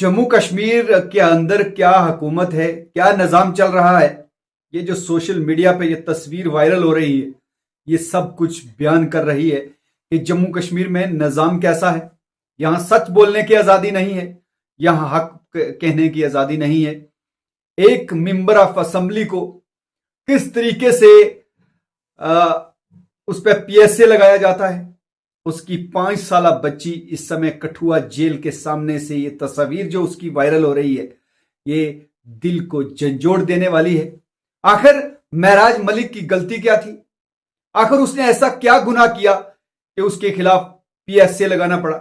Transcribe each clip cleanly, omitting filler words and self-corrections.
जम्मू कश्मीर के अंदर क्या हुकूमत है, क्या निज़ाम चल रहा है, ये जो सोशल मीडिया पे ये तस्वीर वायरल हो रही है, ये सब कुछ बयान कर रही है कि जम्मू कश्मीर में निज़ाम कैसा है। यहाँ सच बोलने की आज़ादी नहीं है, यहाँ हक कहने की आज़ादी नहीं है। एक मेंबर ऑफ असेंबली को किस तरीके से उस पर पीएसए लगाया जाता है। उसकी 5 साल बच्ची इस समय कठुआ जेल के सामने से ये तस्वीर जो उसकी वायरल हो रही है, ये दिल को झंझोड़ देने वाली है। आखिर महराज मलिक की गलती क्या थी? आखिर उसने ऐसा क्या गुनाह किया कि उसके खिलाफ पीएसए लगाना पड़ा?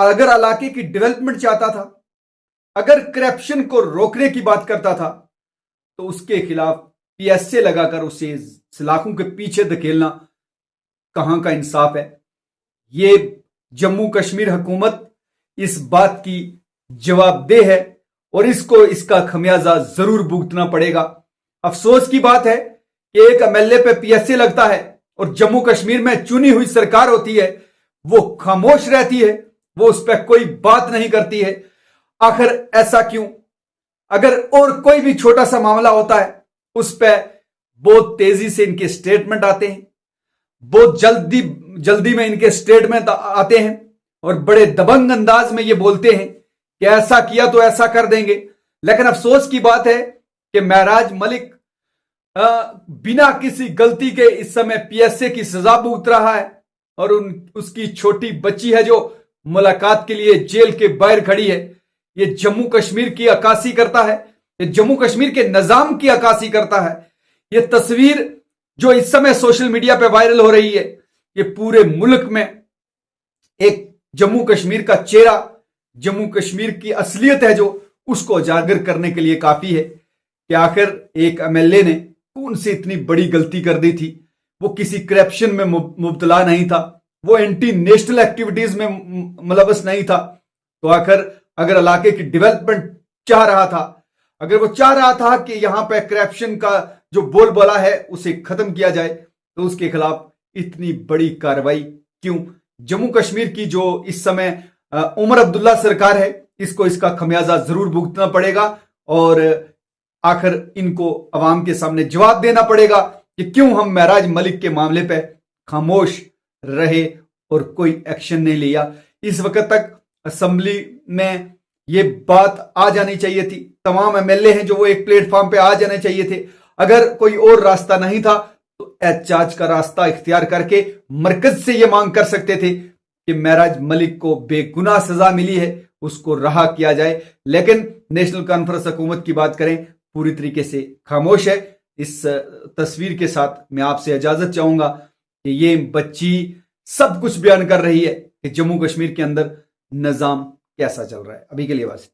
अगर इलाके की डेवलपमेंट चाहता था, अगर करप्शन को रोकने की बात करता था, तो उसके खिलाफ पीएसए लगाकर उसे सलाखों के पीछे धकेलना कहां का इंसाफ है? ये जम्मू कश्मीर हुकूमत इस बात की जवाबदेह है और इसको इसका खमियाजा जरूर भुगतना पड़ेगा। अफसोस की बात है कि एक एमएलए पे पीएसए लगता है और जम्मू कश्मीर में चुनी हुई सरकार होती है, वो खामोश रहती है, वो उस पर कोई बात नहीं करती है। आखिर ऐसा क्यों? अगर और कोई भी छोटा सा मामला होता है, उस पर बहुत तेजी से इनके स्टेटमेंट आते हैं, बहुत जल्दी में इनके स्टेटमेंट आते हैं और बड़े दबंग अंदाज में ये बोलते हैं कि ऐसा किया तो ऐसा कर देंगे। लेकिन अफसोस की बात है कि महराज मलिक बिना किसी गलती के इस समय पीएसए की सजा भुगत रहा है और उसकी छोटी बच्ची है जो मुलाकात के लिए जेल के बाहर खड़ी है। ये जम्मू कश्मीर की अक्कासी करता है, ये जम्मू कश्मीर के निजाम की अक्कासी करता है। ये तस्वीर जो इस समय सोशल मीडिया पे वायरल हो रही है, ये पूरे मुल्क में एक जम्मू कश्मीर का चेहरा, जम्मू कश्मीर की असलियत है जो उसको उजागर करने के लिए काफी है कि आखिर एक एमएलए ने कौन सी इतनी बड़ी गलती कर दी थी। वो किसी करप्शन में मुब्तला नहीं था, वो एंटी नेशनल एक्टिविटीज में मुलव्वस नहीं था। तो आखिर अगर इलाके की डेवलपमेंट चाह रहा था, अगर वो चाह रहा था कि यहां पर करप्शन का जो बोलबाला है उसे खत्म किया जाए, तो उसके खिलाफ इतनी बड़ी कार्रवाई क्यों? जम्मू कश्मीर की जो इस समय उमर अब्दुल्ला सरकार है, इसको इसका खमियाजा जरूर भुगतना पड़ेगा और आखिर इनको अवाम के सामने जवाब देना पड़ेगा कि क्यों हम महराज मलिक के मामले पे खामोश रहे और कोई एक्शन नहीं लिया। इस वक्त तक असेंबली में ये बात आ जानी चाहिए थी, तमाम एमएलए हैं जो वो एक प्लेटफॉर्म पे आ जाने चाहिए थे। अगर कोई और रास्ता नहीं था तो एहतजाज का रास्ता इख्तियार करके मरकज से ये मांग कर सकते थे कि महराज मलिक को बेगुनाह सजा मिली है, उसको रहा किया जाए। लेकिन नेशनल कॉन्फ्रेंस हुकूमत की बात करें, पूरी तरीके से खामोश है। इस तस्वीर के साथ मैं आपसे इजाजत चाहूंगा कि ये बच्ची सब कुछ बयान कर रही है कि जम्मू कश्मीर के अंदर निजाम कैसा चल रहा है। अभी के लिए बस।